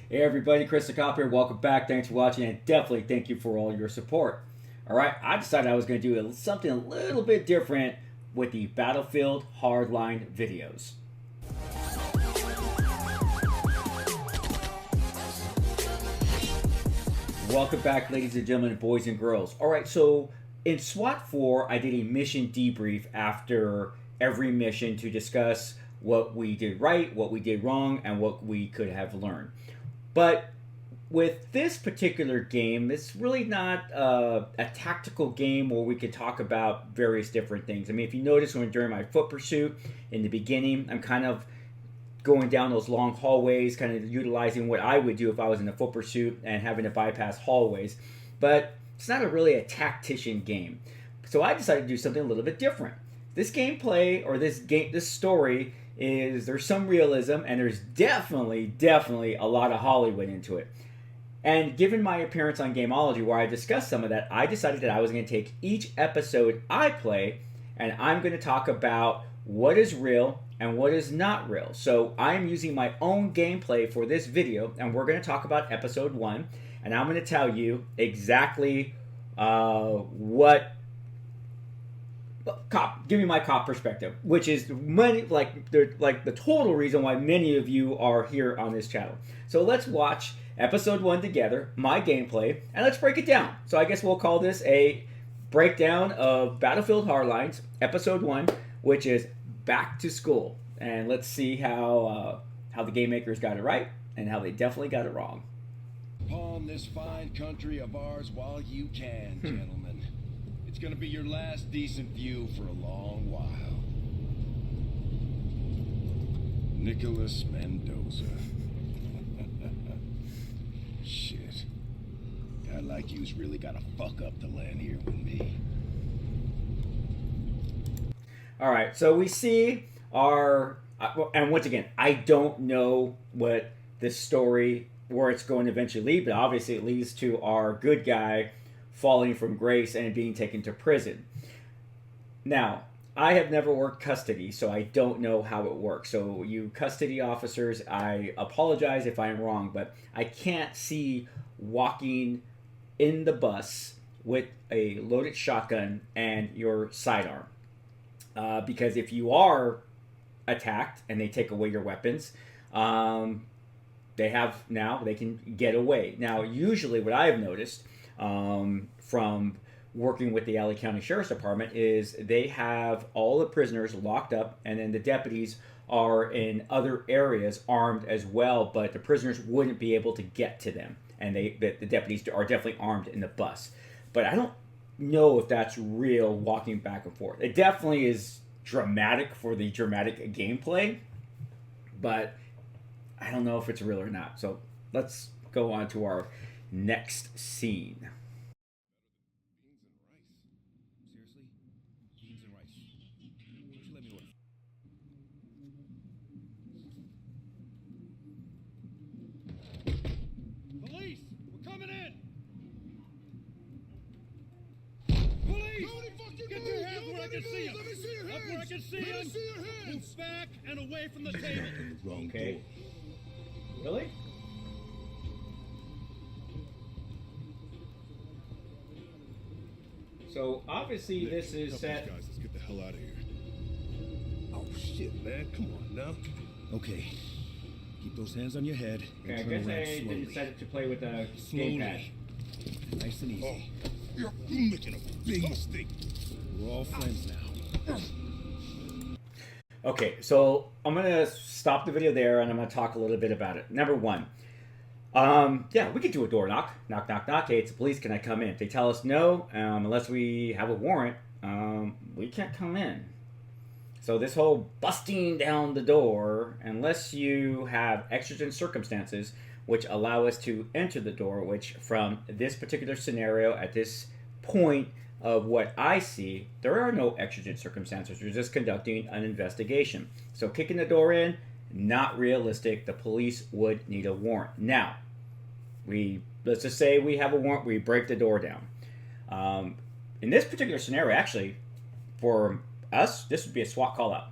Hey everybody, Chris the Cop here. Welcome back. Thanks for watching, and definitely thank you for all your support. All right, I decided I was going to do something a little bit different with the Battlefield Hardline videos. Welcome back, ladies and gentlemen, boys and girls. All right, so in SWAT 4, I did a mission debrief after every mission to discuss what we did right, what we did wrong, and what we could have learned. But with this particular game, it's really not a tactical game where we could talk about various different things. I mean, if you notice when during my foot pursuit in the beginning, I'm kind of going down those long hallways, kind of utilizing what I would do if I was in a foot pursuit and having to bypass hallways. But it's not really a tactician game. So I decided to do something a little bit different. This gameplay or this story is there's some realism and there's definitely a lot of Hollywood into it. And given my appearance on Gameology, where I discussed some of that, I decided that I was going to take each episode I play and I'm going to talk about what is real and what is not real. So I'm using my own gameplay for this video, and we're going to talk about episode 1, and I'm going to tell you exactly what cop. Give me my cop perspective, which is the total reason why many of you are here on this channel. So let's watch episode 1 together, my gameplay, and let's break it down. So I guess we'll call this a breakdown of Battlefield Hardlines, episode 1, which is back to school. And let's see how the game makers got it right and how they definitely got it wrong. Palm this fine country of ours while you can, gentlemen. It's gonna be your last decent view for a long while. Nicholas Mendoza. Shit. Guy like you's really gotta fuck up to land here with me. All right, so we see our, and once again, I don't know what this story, where it's going to eventually lead, but obviously it leads to our good guy falling from grace and being taken to prison. Now, I have never worked custody, so I don't know how it works. So, you custody officers, I apologize if I'm wrong, but I can't see walking in the bus with a loaded shotgun and your sidearm. Because if you are attacked and they take away your weapons, they can get away. Now, usually what I've noticed from working with the LA County Sheriff's Department is they have all the prisoners locked up, and then the deputies are in other areas armed as well, but the prisoners wouldn't be able to get to them, and the deputies are definitely armed in the bus. But I don't know if that's real walking back and forth. It definitely is dramatic for the dramatic gameplay, but I don't know if it's real or not. So let's go on to our next scene. Beans and rice. Seriously? Beans and rice. Why don't you let me order? Police! We're coming in! Police! Get your hands where I can see them! Up where I can see them! Move back and away from the table! Okay. Really? So obviously this is set. Guys, let's get the hell out of here. Oh shit, man! Come on now. Okay, keep those hands on your head and Okay, I turn guess around they slowly. decided to play with a Slowly. gamepad. Nice and easy. You're making a big mistake. We're all friends now. Okay, so I'm gonna stop the video there, and I'm gonna talk a little bit about it. Number one, yeah, we could do a door knock. Knock, knock, knock. Hey, it's the police. Can I come in? If they tell us no, unless we have a warrant, we can't come in. So this whole busting down the door, unless you have exigent circumstances which allow us to enter the door, which from this particular scenario at this point of what I see, there are no exigent circumstances. We're just conducting an investigation. So kicking the door in, not realistic. The police would need a warrant. Now, let's just say we have a warrant. We break the door down. In this particular scenario, actually, for us, this would be a SWAT call out.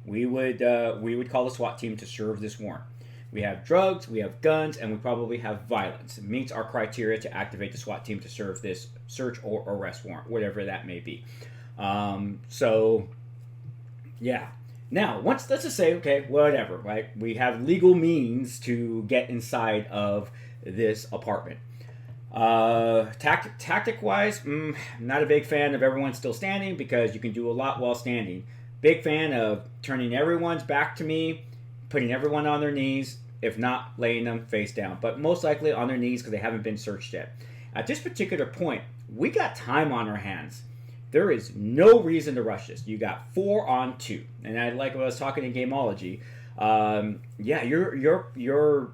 We would call the SWAT team to serve this warrant. We have drugs, we have guns, and we probably have violence. It meets our criteria to activate the SWAT team to serve this search or arrest warrant, whatever that may be. Yeah. Now, let's just say, okay, whatever, right? We have legal means to get inside of this apartment. Tactic-wise, not a big fan of everyone still standing because you can do a lot while standing. Big fan of turning everyone's back to me, putting everyone on their knees, if not laying them face down, but most likely on their knees because they haven't been searched yet. At this particular point, we got time on our hands. There is no reason to rush this. You got 4 on 2, and I like what I was talking in Gameology. You're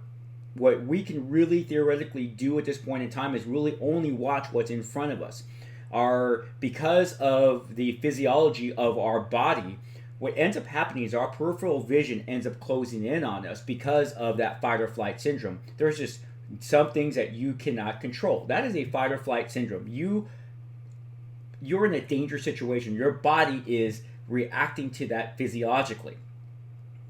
what we can really theoretically do at this point in time is really only watch what's in front of us. Because of the physiology of our body, what ends up happening is our peripheral vision ends up closing in on us because of that fight or flight syndrome. There's just some things that you cannot control. That is a fight or flight syndrome. You're in a dangerous situation. Your body is reacting to that physiologically.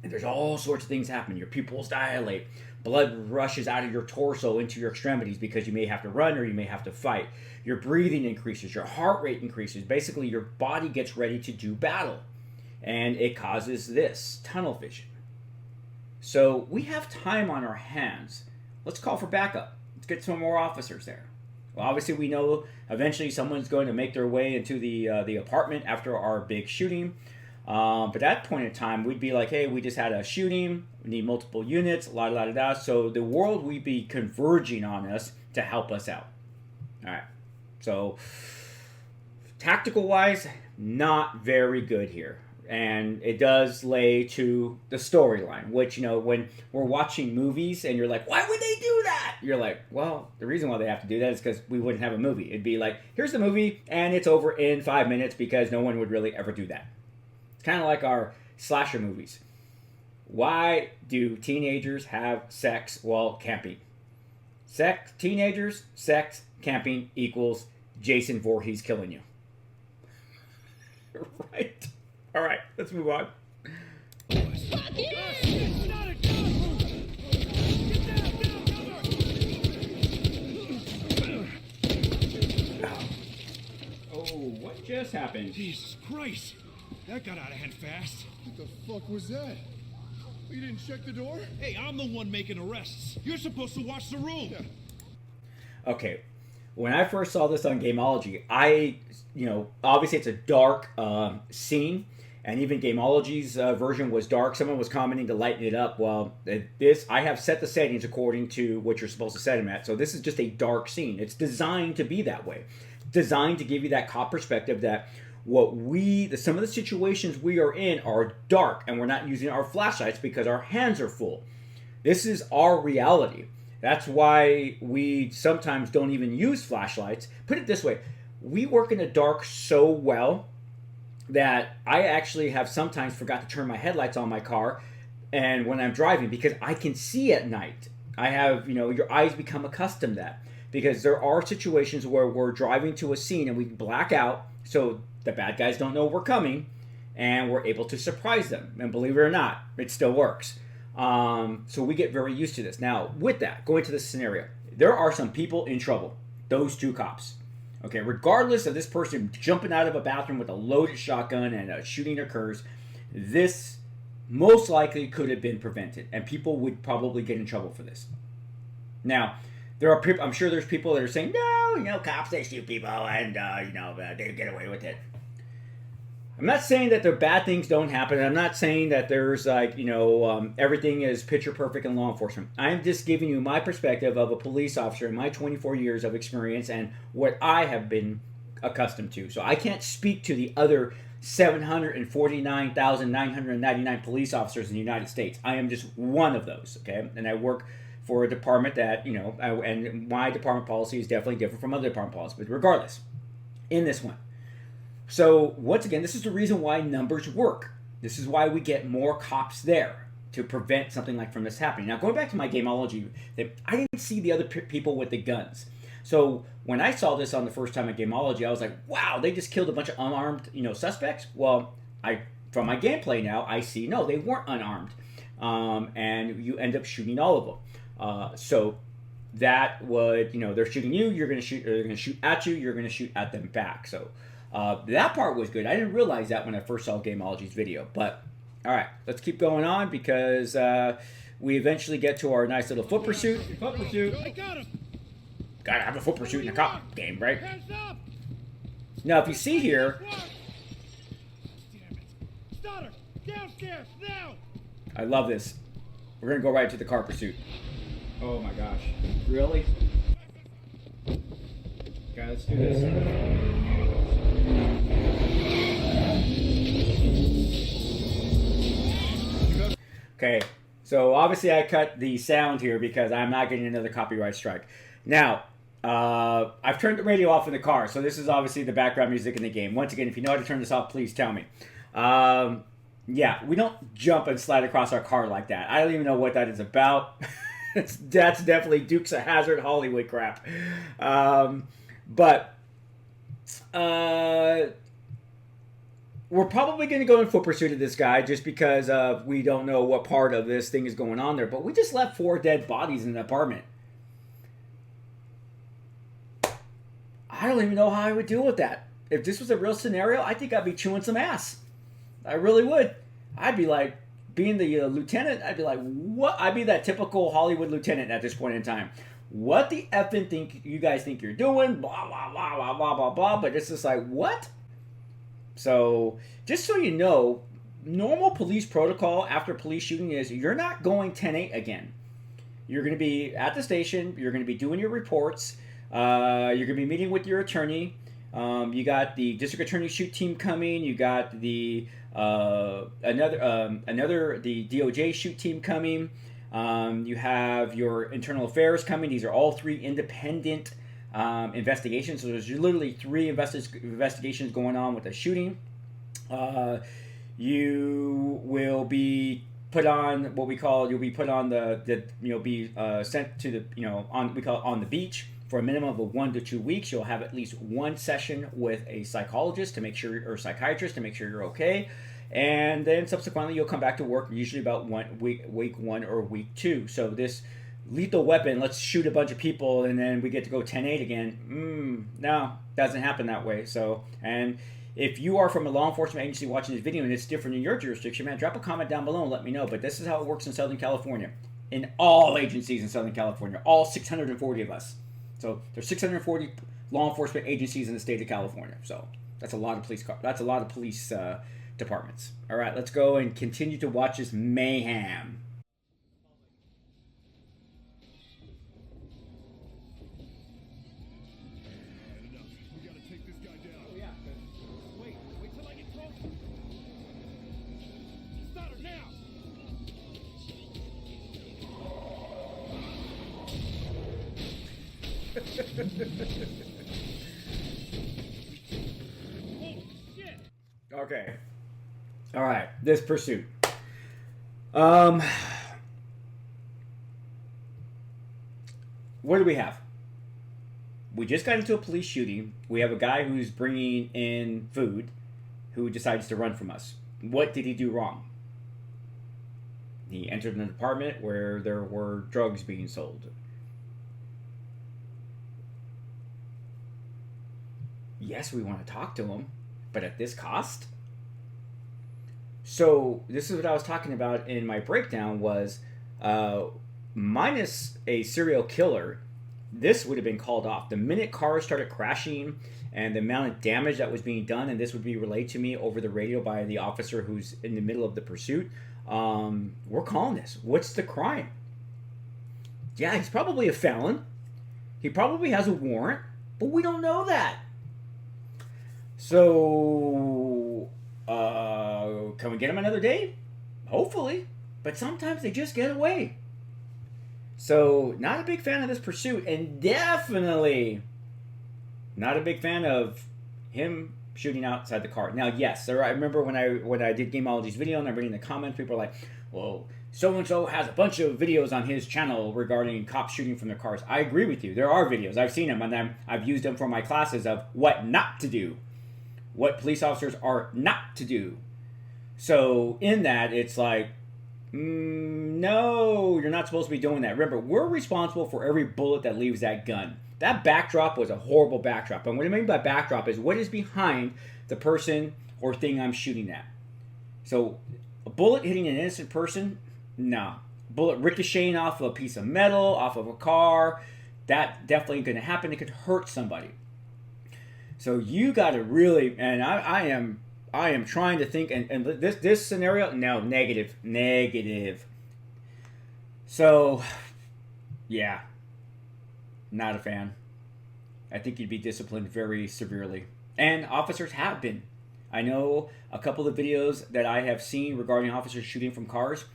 And there's all sorts of things happening. Your pupils dilate. Blood rushes out of your torso into your extremities because you may have to run or you may have to fight. Your breathing increases. Your heart rate increases. Basically, your body gets ready to do battle. And it causes this, tunnel vision. So we have time on our hands. Let's call for backup. Let's get some more officers there. Well, obviously, we know eventually someone's going to make their way into the apartment after our big shooting. But at that point in time, we'd be like, hey, we just had a shooting. We need multiple units, la-da-da-da. So the world would be converging on us to help us out. All right. So tactical-wise, not very good here. And it does lay to the storyline, which, when we're watching movies and you're like, why would they do that? You're like, well, the reason why they have to do that is because we wouldn't have a movie. It'd be like, here's the movie, and it's over in 5 minutes because no one would really ever do that. It's kind of like our slasher movies. Why do teenagers have sex while camping? Teenagers, sex, camping equals Jason Voorhees killing you. Right? All right, let's move on. Oh, what just happened? Jesus Christ! That got out of hand fast. What the fuck was that? You didn't check the door? Hey, I'm the one making arrests. You're supposed to watch the room. Yeah. Okay, when I first saw this on Gameology, obviously it's a dark scene. And even Gameology's version was dark. Someone was commenting to lighten it up. Well, I have set the settings according to what you're supposed to set them at. So this is just a dark scene. It's designed to be that way. Designed to give you that cop perspective that some of the situations we are in are dark and we're not using our flashlights because our hands are full. This is our reality. That's why we sometimes don't even use flashlights. Put it this way. We work in the dark so well that I actually have sometimes forgot to turn my headlights on my car and when I'm driving because I can see at night. I have, your eyes become accustomed to that because there are situations where we're driving to a scene and we black out so the bad guys don't know we're coming and we're able to surprise them. And believe it or not, it still works. So we get very used to this. Now, with that, going to this scenario, there are some people in trouble. Those 2 cops. Okay, regardless of this person jumping out of a bathroom with a loaded shotgun and a shooting occurs, this most likely could have been prevented, and people would probably get in trouble for this. Now, I'm sure there's people that are saying, no, cops, they shoot people, and, they get away with it. I'm not saying that the bad things don't happen. I'm not saying that there's everything is picture perfect in law enforcement. I'm just giving you my perspective of a police officer in my 24 years of experience and what I have been accustomed to. So I can't speak to the other 749,999 police officers in the United States. I am just one of those, okay? And I work for a department that, and my department policy is definitely different from other department policies. But regardless, in this one, so once again, this is the reason why numbers work. This is why we get more cops there to prevent something like from this happening. Now, going back to my Gameology, I didn't see the other people with the guns. So when I saw this on the first time at Gameology, I was like, wow, they just killed a bunch of unarmed, suspects. Well, from my gameplay now, I see, no, they weren't unarmed. and you end up shooting all of them. So that would, they're shooting you, you're going to shoot, or they're going to shoot at you, you're going to shoot at them back. So that part was good. I didn't realize that when I first saw Gameology's video. But all right, let's keep going on because we eventually get to our nice little foot pursuit. Foot pursuit. I got him. Gotta have a foot pursuit in a cop game, right? Hands up. Now, if you see here, Damn it. Stoddard, downstairs, now. I love this. We're gonna go right to the car pursuit. Oh my gosh. Really? Okay, let's do this. Okay, so obviously I cut the sound here because I'm not getting another copyright strike. Now, I've turned the radio off in the car, so this is obviously the background music in the game. Once again, if you know how to turn this off, please tell me. Yeah, we don't jump and slide across our car like that. I don't even know what that is about. That's definitely Dukes of Hazzard Hollywood crap. But we're probably going to go in foot pursuit of this guy just because we don't know what part of this thing is going on there. But we just left 4 dead bodies in the apartment. I don't even know how I would deal with that. If this was a real scenario, I think I'd be chewing some ass. I really would. I'd be like, being the lieutenant, I'd be like, what? I'd be that typical Hollywood lieutenant at this point in time. What the effing think you guys think you're doing? Blah, blah, blah, blah, blah, blah, blah. But it's just like, what? So, just so you know, normal police protocol after police shooting is you're not going 10-8 again. You're going to be at the station. You're going to be doing your reports. You're going to be meeting with your attorney. You got the district attorney shoot team coming. You got the the DOJ shoot team coming. You have your internal affairs coming. These are all 3 independent investigations. So there's literally 3 investigations going on with the shooting. You will be put on what we call. You'll be put on be sent to the on we call it on the beach. For a minimum of 1 to 2 weeks, you'll have at least 1 session with a psychologist to make sure, or psychiatrist to make sure you're okay. And then subsequently, you'll come back to work usually about week 1 or week 2. So this lethal weapon, let's shoot a bunch of people and then we get to go 10-8 again. No, doesn't happen that way. So, and if you are from a law enforcement agency watching this video and it's different in your jurisdiction, man, drop a comment down below and let me know. But this is how it works in Southern California. In all agencies in Southern California, all 640 of us. So there's 640 law enforcement agencies in the state of California. So that's a lot of police. That's a lot of police departments. All right, let's go and continue to watch this mayhem. We gotta take this guy down. Oh, yeah. Wait till I get close. Stoddard, now. Holy shit. Okay. All right, this pursuit. What do we have? We just got into a police shooting. We have a guy who's bringing in food who decides to run from us. What did he do wrong? He entered an apartment where there were drugs being sold. Yes, we want to talk to him, but at this cost? So this is what I was talking about in my breakdown was minus a serial killer, this would have been called off. The minute cars started crashing and the amount of damage that was being done, and this would be relayed to me over the radio by the officer who's in the middle of the pursuit, we're calling this. What's the crime? Yeah, he's probably a felon. He probably has a warrant, but we don't know that. So, can we get him another day? Hopefully. But sometimes they just get away. So, not a big fan of this pursuit, and definitely not a big fan of him shooting outside the car. Now, yes, I remember when I did Gameology's video and I'm reading the comments, people are like, well, so-and-so has a bunch of videos on his channel regarding cops shooting from their cars. I agree with you. There are videos. I've seen them, and I've used them for my classes of what not to do. What police officers are not to do. So, in that, it's like, No, you're not supposed to be doing that. Remember, we're responsible for every bullet that leaves that gun. That backdrop was a horrible backdrop. And what I mean by backdrop is what is behind the person or thing I'm shooting at. So, a bullet hitting an innocent person? No. Bullet ricocheting off of a piece of metal, off of a car, that definitely going to happen. It could hurt somebody. So you got to really, and I am trying to think, and this scenario, no, negative. So, yeah, not a fan. I think you'd be disciplined very severely. And officers have been. I know a couple of videos that I have seen regarding officers shooting from cars.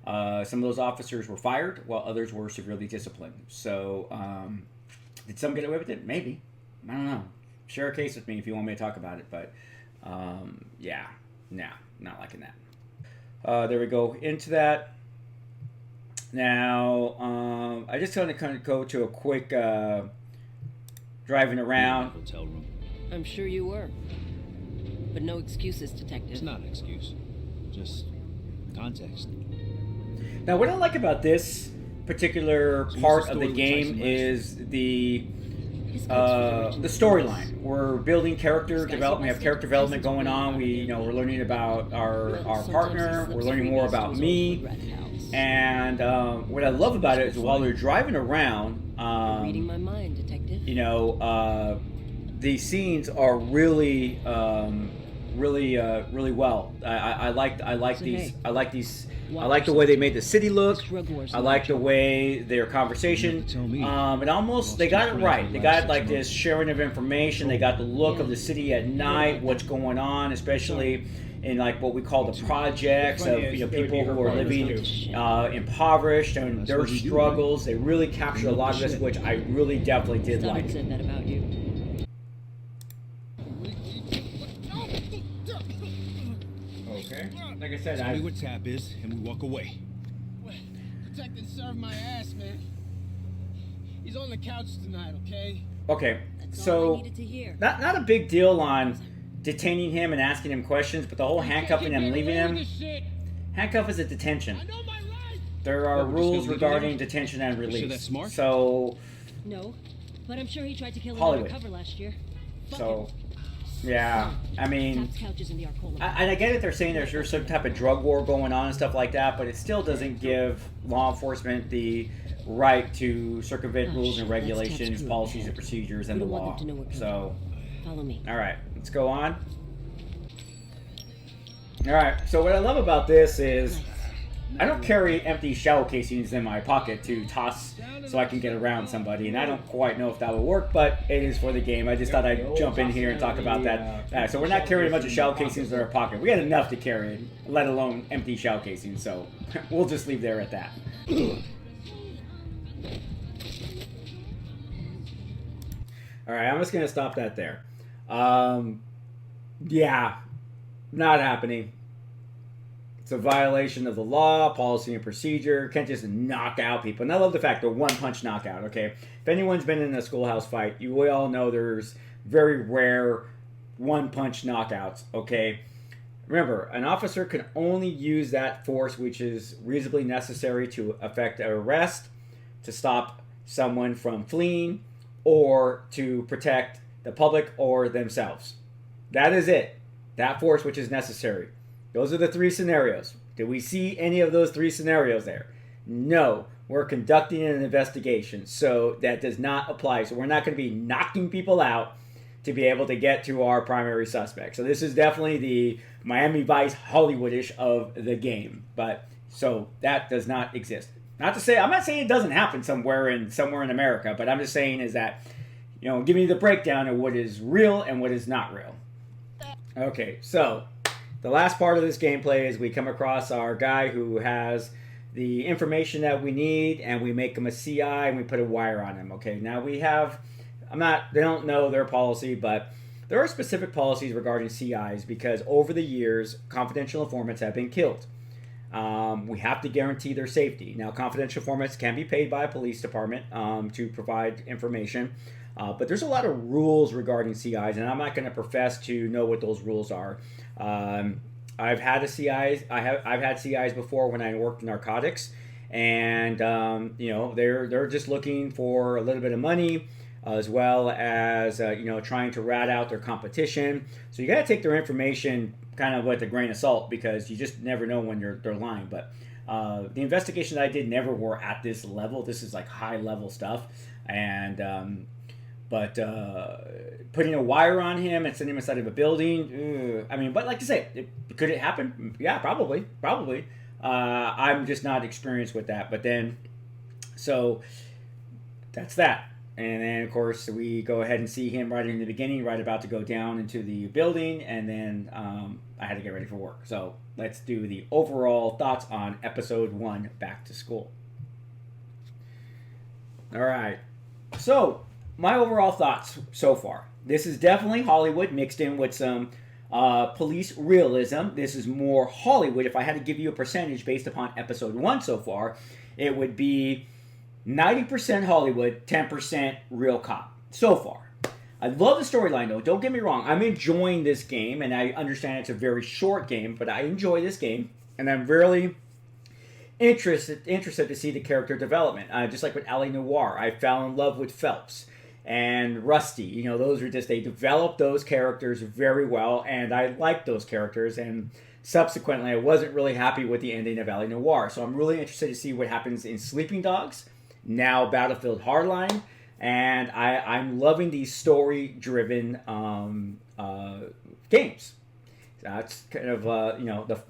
Some of those officers were fired, while others were severely disciplined. So, did some get away with it? Maybe. I don't know. Share a case with me if you want me to talk about it. But, yeah, no, not liking that. There we go. Into that. Now, I just want to kind of go to a quick driving around. Hotel room. I'm sure you were. But no excuses, Detective. It's not an excuse. Just context. Now, what I like about this particular So part what's the of the story with game Tyson is the His coach the storyline. We're building character This guy's development. We have arrested. character development Tyson's going on. really We, we're learning about our Sometimes partner. he We're slips learning freebies more to about his me. old red house. And what I love about it is while they're driving around, Reading my mind, Detective. these scenes are really, really well. I like So, these. hey, I like these. I watch like the way they made the city look. This drug war's I no like the trouble. way their conversation. You have to tell me. It almost they got it right. They got like this sharing of information. They got the look of the city at night. What's going on, especially in like what we call the projects of people who are living impoverished and That's their what we do, struggles. They really captured a lot of this, which I really definitely did Stop like. said that about you. Okay, like I said, Tell me what tap is, and we walk away. Detective served my ass, man. He's on the couch tonight, okay? okay. That's all I So needed to hear. not a big deal on detaining him and asking him questions, but the whole handcuffing him and leaving him. Handcuff is a detention. I know my rights. There are Well, we're just rules gonna leave it regarding there? detention and Sure release. that's smart? So, No, but I'm sure he tried to kill Hollywood. him undercover last year. Fuck so, him. yeah. I mean, Tap's couch is in the Arcola. and I get it. They're saying there's some type of drug war going on and stuff like that, but it still doesn't give law enforcement the right to circumvent Oh, rules shit, and that's regulations, Tap's policies, group. and procedures, We and the don't want law. them to know we're coming. So, Follow me. all right, let's go on. All right. So what I love about this is Nice. I don't carry empty shell casings in my pocket to toss so I can get around somebody, and I don't quite know if that will work, but it is for the game. I just thought I'd jump in here and talk about that. So we're not carrying a bunch of shell casings in our pocket. We got enough to carry, let alone empty shell casings, so we'll just leave there at that. All right, I'm just going to stop that there. Yeah, not happening. It's a violation of the law, policy, and procedure. Can't just knock out people. And I love the fact they're one-punch knockout, okay? If anyone's been in a schoolhouse fight, we all know there's very rare one-punch knockouts, okay? Remember, an officer can only use that force which is reasonably necessary to effect an arrest, to stop someone from fleeing, or to protect the public or themselves. That is it. That force which is necessary. Those are the three scenarios. Did we see any of those three scenarios there? No. We're conducting an investigation, so that does not apply. So we're not going to be knocking people out to be able to get to our primary suspect. So this is definitely the Miami Vice Hollywoodish of the game. But so that does not exist. Not to say, I'm not saying it doesn't happen somewhere in America, but I'm just saying is that, give me the breakdown of what is real and what is not real. Okay, so the last part of this gameplay is we come across our guy who has the information that we need, and we make him a CI and we put a wire on him. Okay, now we have, they don't know their policy, but there are specific policies regarding CIs because over the years, confidential informants have been killed. We have to guarantee their safety. Now, confidential informants can be paid by a police department to provide information, but there's a lot of rules regarding CIs, and I'm not going to profess to know what those rules are. I've had a CIs. I've had CIs before when I worked in narcotics, and they're just looking for a little bit of money, as well as trying to rat out their competition. So you got to take their information kind of with a grain of salt, because you just never know when they're lying. But the investigations I did never were at this level. This is like high level stuff, and but putting a wire on him and sending him inside of a building, but like I say, could it happen? Yeah, probably. I'm just not experienced with that. But then, so that's that. And then, of course, we go ahead and see him right in the beginning, right about to go down into the building, and then I had to get ready for work. So let's do the overall thoughts on episode 1, Back to School. All right. So my overall thoughts so far. This is definitely Hollywood mixed in with some police realism. This is more Hollywood. If I had to give you a percentage based upon episode 1 so far, it would be 90% Hollywood, 10% real cop so far. I love the storyline though. Don't get me wrong. I'm enjoying this game, and I understand it's a very short game, but I enjoy this game, and I'm really interested to see the character development. Just like with L.A. Noire, I fell in love with Phelps and Rusty. Those are just, they developed those characters very well, and I liked those characters, and subsequently I wasn't really happy with the ending of L.A. Noire. So I'm really interested to see what happens in Sleeping Dogs, now Battlefield Hardline, and I'm loving these story-driven games. That's kind of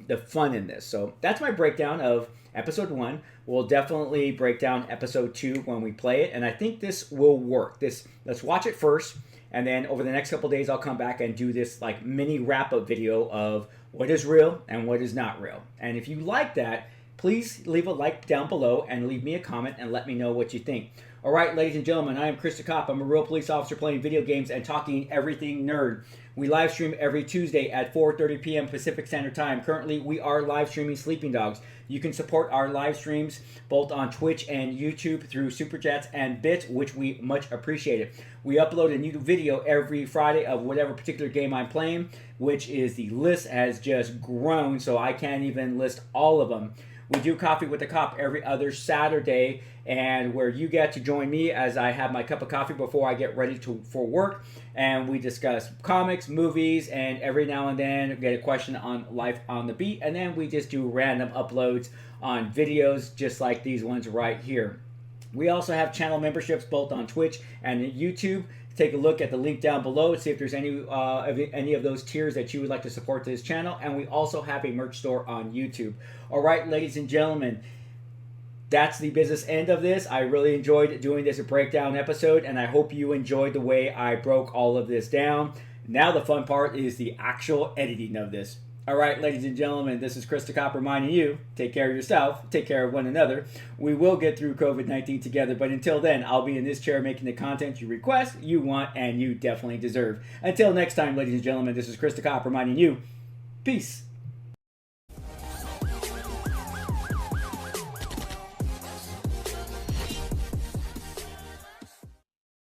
the fun in this. So that's my breakdown of episode 1. We'll definitely break down episode 2 when we play it, and I think this will work. Let's watch it first, and then over the next couple days I'll come back and do this like mini wrap-up video of what is real and what is not real. And if you like that, please leave a like down below and leave me a comment and let me know what you think. All right, ladies and gentlemen, I am Chris the Cop. I'm a real police officer playing video games and talking everything nerd. We live stream every Tuesday at 4:30 p.m. Pacific Standard Time. Currently, we are live streaming Sleeping Dogs. You can support our live streams both on Twitch and YouTube through Super Chats and bits, which we much appreciate it. We upload a new video every Friday of whatever particular game I'm playing, which is the list has just grown, so I can't even list all of them. We do Coffee with the Cop every other Saturday, and where you get to join me as I have my cup of coffee before I get ready for work, and we discuss comics, movies, and every now and then get a question on Life on the Beat, and then we just do random uploads on videos just like these ones right here. We also have channel memberships both on Twitch and YouTube. Take a look at the link down below and see if there's any of those tiers that you would like to support this channel. And we also have a merch store on YouTube. All right, ladies and gentlemen, that's the business end of this. I really enjoyed doing this breakdown episode, and I hope you enjoyed the way I broke all of this down. Now the fun part is the actual editing of this. All right, ladies and gentlemen, this is Chris the Cop reminding you, take care of yourself, take care of one another. We will get through COVID-19 together, but until then, I'll be in this chair making the content you request, you want, and you definitely deserve. Until next time, ladies and gentlemen, this is Chris the Cop reminding you, peace.